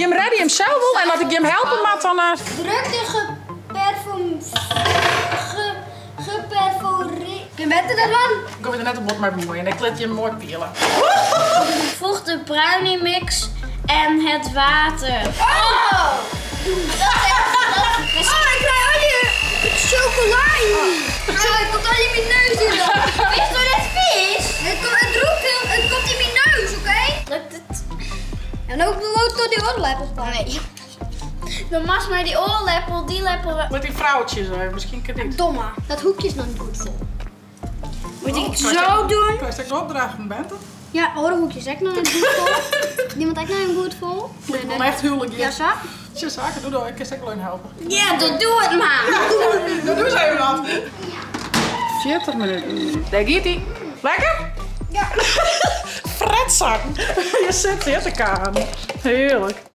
je hem redden, je hem zelf wil en dat ik je hem helpen met dan... Druk de geperforeerd. Kun je met dat man? Ik kom er net op wat mee bemoeien en ik laat je hem mooi pielen. Voeg de brownie mix en het water. Oh! Ik krijg al je chocola in. Het komt al in mijn neus in. Is toch net vies? Het komt in mijn neus, oké? Lukt het? En ook door die oorleppels. Nee. Dan was maar die oorleppel, die leppel. Met die vrouwtjes, misschien kan dit. Domme. Dat hoekje is nog niet goed vol. Moet ik het kan je zo doen? Kan je steeds opdragen, bent het? Ja, oorhoekje is echt nog een goed vol. Niemand heeft nou een goed vol? Ik wil echt huwelijk. Ja, zo? Je zaken, doe dat. Ik kan zeker wel helpen. Ja, doe het maar. Doe eens even wat. 40 minuten. Daar gaat ie. Lekker? Ja. Fretzak. Je zit hier te kaan. Heerlijk.